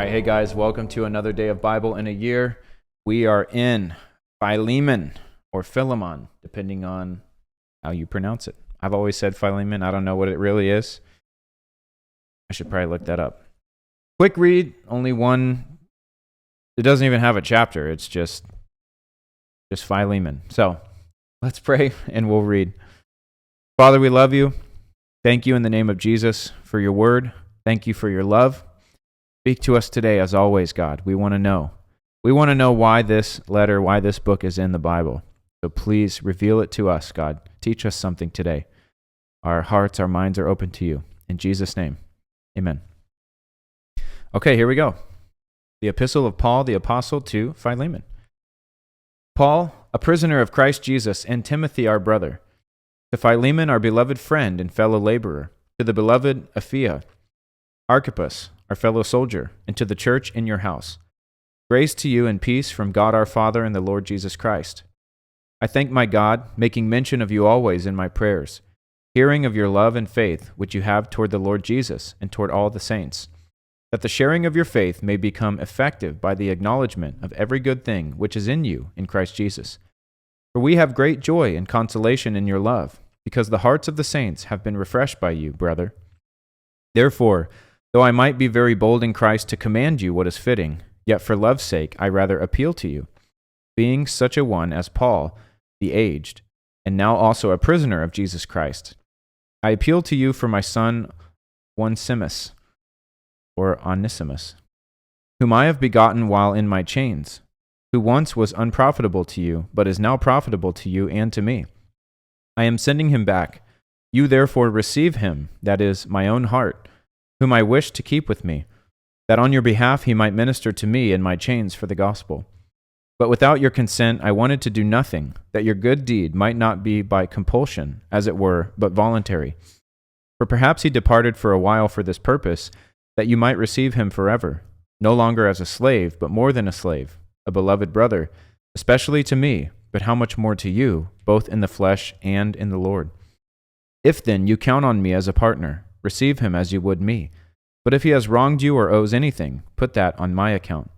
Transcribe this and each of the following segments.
right, hey guys, welcome to another day of Bible in a year. We are in Philemon or Philemon, depending on how you pronounce it. I've always said Philemon. I don't know what it really is. I should probably look that up. Quick read, only one. It doesn't even have a chapter. It's just Philemon. So let's pray and we'll read. Father, we love you. Thank you in the name of Jesus for your word. Thank you for your love. Speak to us today, as always, God. We want to know. We want to know why this letter, why this book is in the Bible. So please reveal it to us, God. Teach us something today. Our hearts, our minds are open to you. In Jesus' name, amen. Okay, here we go. The epistle of Paul, the apostle, to Philemon. Paul, a prisoner of Christ Jesus, and Timothy, our brother, to Philemon, our beloved friend and fellow laborer, to the beloved Apphia, Archippus, our fellow soldier, and to the church in your house. Grace to you and peace from God our Father and the Lord Jesus Christ. I thank my God, making mention of you always in my prayers, hearing of your love and faith which you have toward the Lord Jesus and toward all the saints, that the sharing of your faith may become effective by the acknowledgement of every good thing which is in you in Christ Jesus. For we have great joy and consolation in your love, because the hearts of the saints have been refreshed by you, brother. Therefore, though I might be very bold in Christ to command you what is fitting, yet for love's sake I rather appeal to you, being such a one as Paul, the aged, and now also a prisoner of Jesus Christ. I appeal to you for my son Onesimus, whom I have begotten while in my chains, who once was unprofitable to you, but is now profitable to you and to me. I am sending him back. You therefore receive him, that is, my own heart, whom I wish to keep with me, that on your behalf he might minister to me in my chains for the gospel. But without your consent I wanted to do nothing, that your good deed might not be by compulsion, as it were, but voluntary. For perhaps he departed for a while for this purpose, that you might receive him forever, no longer as a slave, but more than a slave, a beloved brother, especially to me, but how much more to you, both in the flesh and in the Lord. If then you count on me as a partner, receive him as you would me. But if he has wronged you or owes anything, put that on my account.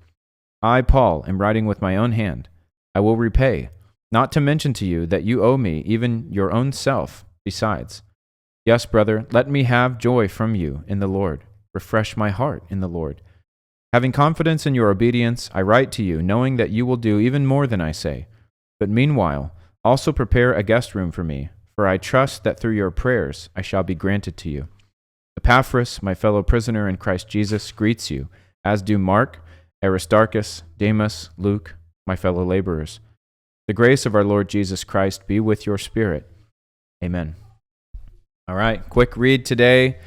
I, Paul, am writing with my own hand. I will repay, not to mention to you that you owe me even your own self besides. Yes, brother, let me have joy from you in the Lord. Refresh my heart in the Lord. Having confidence in your obedience, I write to you, knowing that you will do even more than I say. But meanwhile, also prepare a guest room for me, for I trust that through your prayers I shall be granted to you. Epaphras, my fellow prisoner in Christ Jesus, greets you, as do Mark, Aristarchus, Demas, Luke, my fellow laborers. The grace of our Lord Jesus Christ be with your spirit. Amen. All right, quick read today.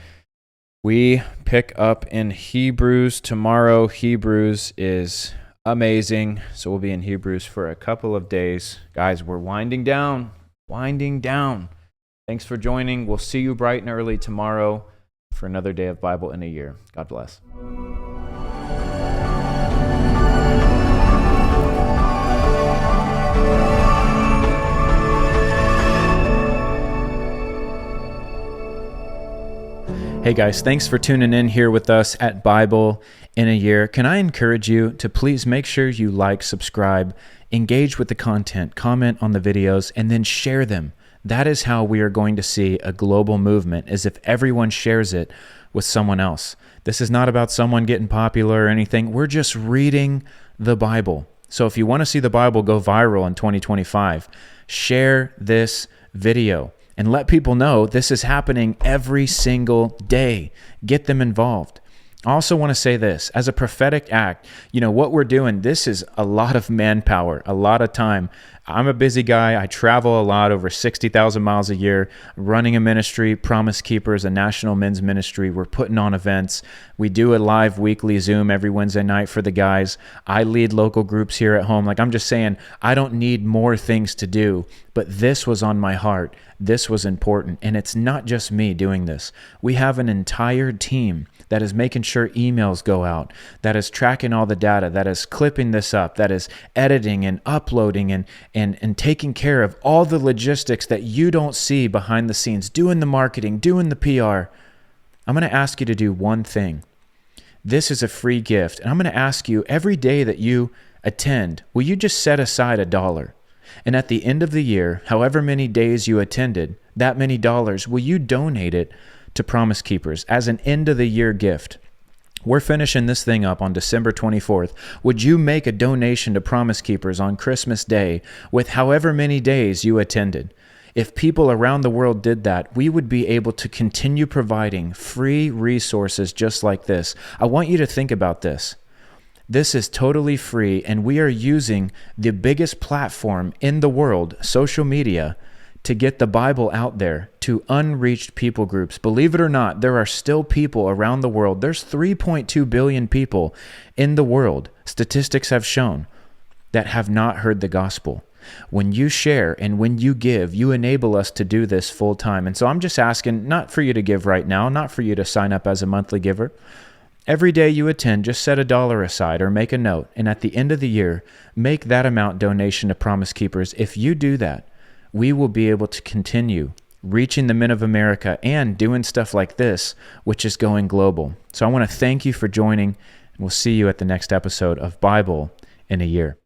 We pick up in Hebrews tomorrow. Hebrews is amazing, so we'll be in Hebrews for a couple of days. Guys, we're winding down. Thanks for joining. We'll see you bright and early tomorrow for another day of Bible in a year. God bless. Hey guys, thanks for tuning in here with us at Bible in a Year. Can I encourage you to please make sure you like, subscribe, engage with the content, comment on the videos, and then share them. That is how we are going to see a global movement, is if everyone shares it with someone else. This is not about someone getting popular or anything. We're just reading the Bible. So if you want to see the Bible go viral in 2025, share this video and let people know this is happening every single day. Get them involved. I also want to say this, as a prophetic act, what we're doing, this is a lot of manpower, a lot of time. I'm a busy guy. I travel a lot, over 60,000 miles a year, running a ministry, Promise Keepers, a national men's ministry. We're putting on events. We do a live weekly Zoom every Wednesday night for the guys. I lead local groups here at home. I'm just saying, I don't need more things to do, but this was on my heart. This was important. And it's not just me doing this. We have an entire team that is making sure emails go out, that is tracking all the data, that is clipping this up, that is editing and uploading and taking care of all the logistics that you don't see behind the scenes, doing the marketing, doing the PR. I'm going to ask you to do one thing. This is a free gift. And I'm going to ask you, every day that you attend, will you just set aside $1? And at the end of the year, however many days you attended, that many dollars, will you donate it to Promise Keepers as an end of the year gift? We're finishing this thing up on December 24th. Would you make a donation to Promise Keepers on Christmas Day with however many days you attended? If people around the world did that, we would be able to continue providing free resources just like this. I want you to think about this. This is totally free, and we are using the biggest platform in the world, social media, to get the Bible out there to unreached people groups. Believe it or not, there are still people around the world. There's 3.2 billion people in the world, statistics have shown, that have not heard the gospel. When you share and when you give, you enable us to do this full time. And so I'm just asking, not for you to give right now, not for you to sign up as a monthly giver. Every day you attend, just set $1 aside or make a note. And at the end of the year, make that amount donation to Promise Keepers. If you do that, we will be able to continue reaching the men of America and doing stuff like this, which is going global. So I want to thank you for joining, and we'll see you at the next episode of Bible in a Year.